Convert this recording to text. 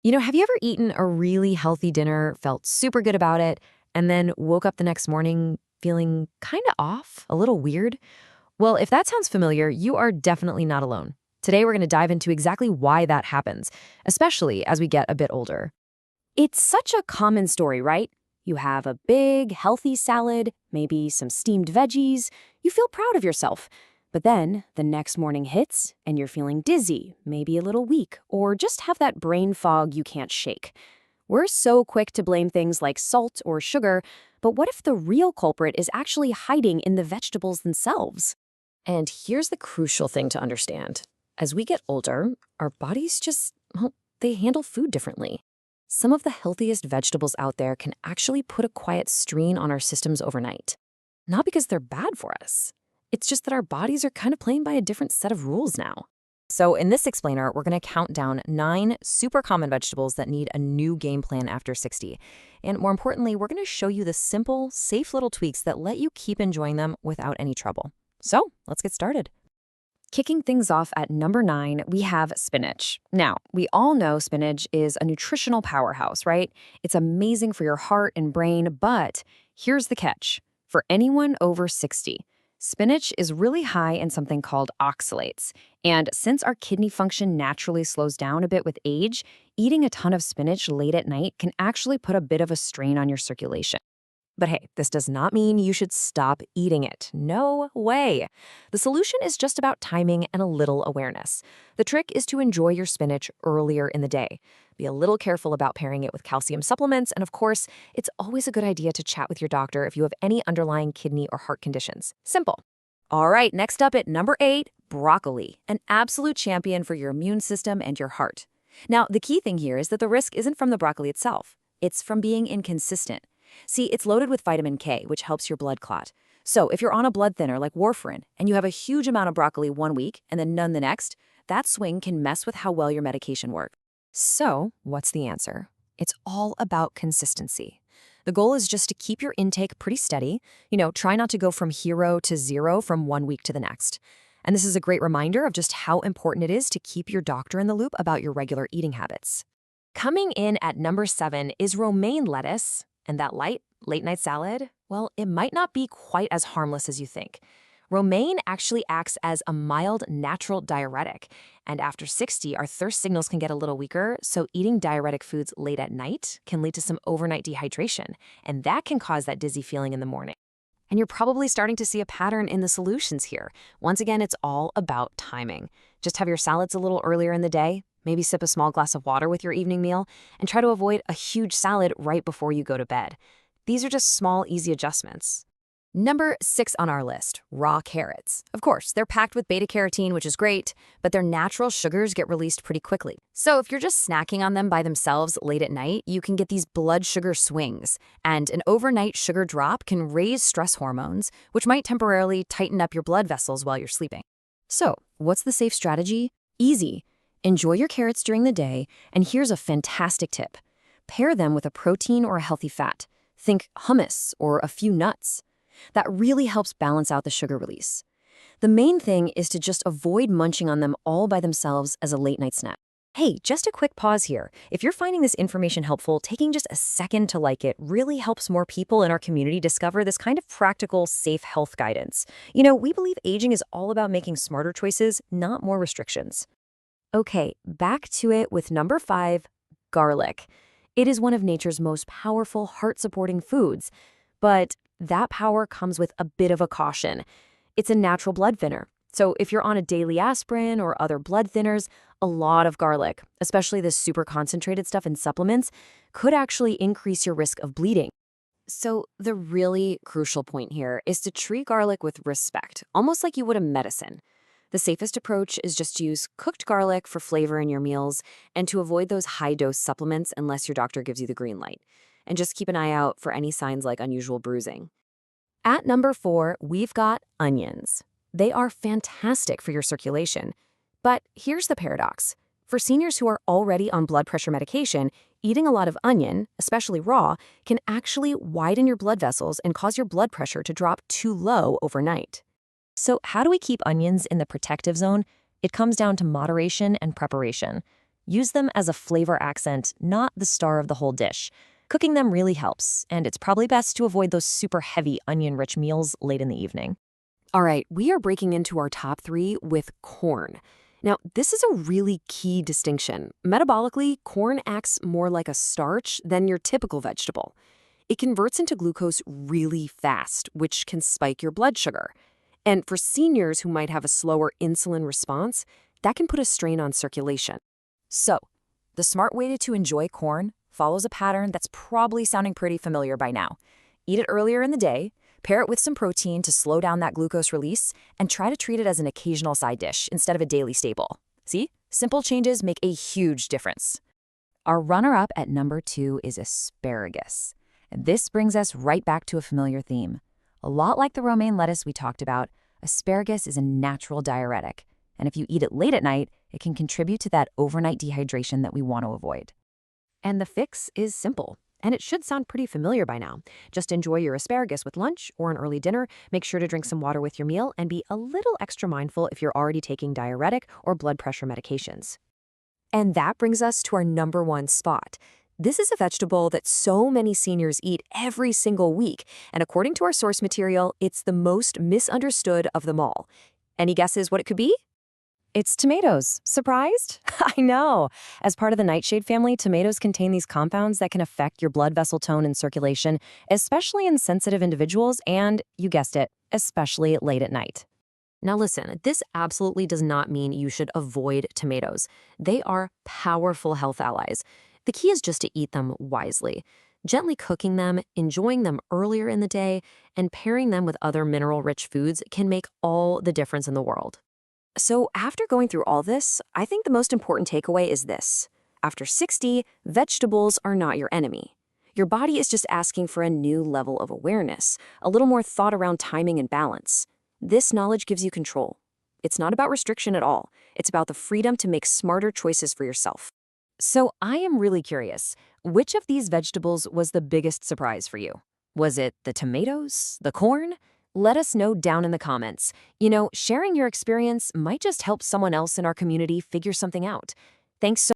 Have you ever eaten a really healthy dinner, felt super good about it, and then woke up the next morning feeling kind of off, a little weird? Well, if that sounds familiar, you are definitely not alone. Today, we're going to dive into exactly why that happens, especially as we get a bit older. It's such a common story, right? You have a big, healthy salad, maybe some steamed veggies. You feel proud of yourself. But then the next morning hits and you're feeling dizzy, maybe a little weak, or just have that brain fog you can't shake. We're so quick to blame things like salt or sugar, but what if the real culprit is actually hiding in the vegetables themselves? And here's the crucial thing to understand. As we get older, our bodies they handle food differently. Some of the healthiest vegetables out there can actually put a quiet strain on our systems overnight. Not because they're bad for us. It's just that our bodies are kind of playing by a different set of rules now. So in this explainer, we're going to count down 9 super common vegetables that need a new game plan after 60. And more importantly, we're going to show you the simple, safe little tweaks that let you keep enjoying them without any trouble. So let's get started. Kicking things off at number 9, we have spinach. Now, we all know spinach is a nutritional powerhouse, right? It's amazing for your heart and brain, but here's the catch. For anyone over 60, spinach is really high in something called oxalates. And since our kidney function naturally slows down a bit with age, eating a ton of spinach late at night can actually put a bit of a strain on your circulation. But hey, this does not mean you should stop eating it. No way. The solution is just about timing and a little awareness. The trick is to enjoy your spinach earlier in the day. Be a little careful about pairing it with calcium supplements, and of course, it's always a good idea to chat with your doctor if you have any underlying kidney or heart conditions. Simple. All right, next up at number 8, broccoli, an absolute champion for your immune system and your heart. Now, the key thing here is that the risk isn't from the broccoli itself. It's from being inconsistent. See, it's loaded with vitamin K, which helps your blood clot. So if you're on a blood thinner like warfarin and you have a huge amount of broccoli one week and then none the next, that swing can mess with how well your medication works. So what's the answer? It's all about consistency. The goal is just to keep your intake pretty steady. Try not to go from hero to zero from one week to the next. And this is a great reminder of just how important it is to keep your doctor in the loop about your regular eating habits. Coming in at number 7 is romaine lettuce. And that light, late-night salad, well, it might not be quite as harmless as you think. Romaine actually acts as a mild natural diuretic. And after 60, our thirst signals can get a little weaker, so eating diuretic foods late at night can lead to some overnight dehydration, and that can cause that dizzy feeling in the morning. And you're probably starting to see a pattern in the solutions here. Once again, it's all about timing. Just have your salads a little earlier in the day, maybe sip a small glass of water with your evening meal, and try to avoid a huge salad right before you go to bed. These are just small, easy adjustments. Number 6 on our list, raw carrots. Of course, they're packed with beta-carotene, which is great, but their natural sugars get released pretty quickly. So if you're just snacking on them by themselves late at night, you can get these blood sugar swings, and an overnight sugar drop can raise stress hormones, which might temporarily tighten up your blood vessels while you're sleeping. So, what's the safe strategy? Easy. Enjoy your carrots during the day, and here's a fantastic tip. Pair them with a protein or a healthy fat. Think hummus or a few nuts. That really helps balance out the sugar release. The main thing is to just avoid munching on them all by themselves as a late-night snack. Hey, just a quick pause here. If you're finding this information helpful, taking just a second to like it really helps more people in our community discover this kind of practical, safe health guidance. We believe aging is all about making smarter choices, not more restrictions. Okay, back to it with number 5, garlic. It is one of nature's most powerful heart-supporting foods, but that power comes with a bit of a caution. It's a natural blood thinner. So if you're on a daily aspirin or other blood thinners, a lot of garlic, especially the super concentrated stuff in supplements, could actually increase your risk of bleeding. So the really crucial point here is to treat garlic with respect, almost like you would a medicine. The safest approach is just to use cooked garlic for flavor in your meals and to avoid those high-dose supplements unless your doctor gives you the green light. And just keep an eye out for any signs like unusual bruising. At number 4, we've got onions. They are fantastic for your circulation. But here's the paradox. For seniors who are already on blood pressure medication, eating a lot of onion, especially raw, can actually widen your blood vessels and cause your blood pressure to drop too low overnight. So how do we keep onions in the protective zone? It comes down to moderation and preparation. Use them as a flavor accent, not the star of the whole dish. Cooking them really helps, and it's probably best to avoid those super heavy onion-rich meals late in the evening. All right, we are breaking into our top 3 with corn. Now, this is a really key distinction. Metabolically, corn acts more like a starch than your typical vegetable. It converts into glucose really fast, which can spike your blood sugar. And for seniors who might have a slower insulin response, that can put a strain on circulation. So, the smart way to enjoy corn follows a pattern that's probably sounding pretty familiar by now. Eat it earlier in the day, pair it with some protein to slow down that glucose release, and try to treat it as an occasional side dish instead of a daily staple. See? Simple changes make a huge difference. Our runner-up at number 2 is asparagus. And this brings us right back to a familiar theme. A lot like the romaine lettuce we talked about, asparagus is a natural diuretic. And if you eat it late at night, it can contribute to that overnight dehydration that we want to avoid. And the fix is simple. And it should sound pretty familiar by now. Just enjoy your asparagus with lunch or an early dinner, make sure to drink some water with your meal, and be a little extra mindful if you're already taking diuretic or blood pressure medications. And that brings us to our number 1 spot. This is a vegetable that so many seniors eat every single week, and according to our source material, it's the most misunderstood of them all. Any guesses what it could be? It's tomatoes. Surprised? I know. As part of the nightshade family, tomatoes contain these compounds that can affect your blood vessel tone and circulation, especially in sensitive individuals and, you guessed it, especially late at night. Now listen, this absolutely does not mean you should avoid tomatoes. They are powerful health allies. The key is just to eat them wisely. Gently cooking them, enjoying them earlier in the day, and pairing them with other mineral-rich foods can make all the difference in the world. So after going through all this, I think the most important takeaway is this. After 60, vegetables are not your enemy. Your body is just asking for a new level of awareness, a little more thought around timing and balance. This knowledge gives you control. It's not about restriction at all. It's about the freedom to make smarter choices for yourself. So I am really curious, which of these vegetables was the biggest surprise for you? Was it the tomatoes, the corn? Let us know down in the comments. You know, sharing your experience might just help someone else in our community figure something out. Thanks so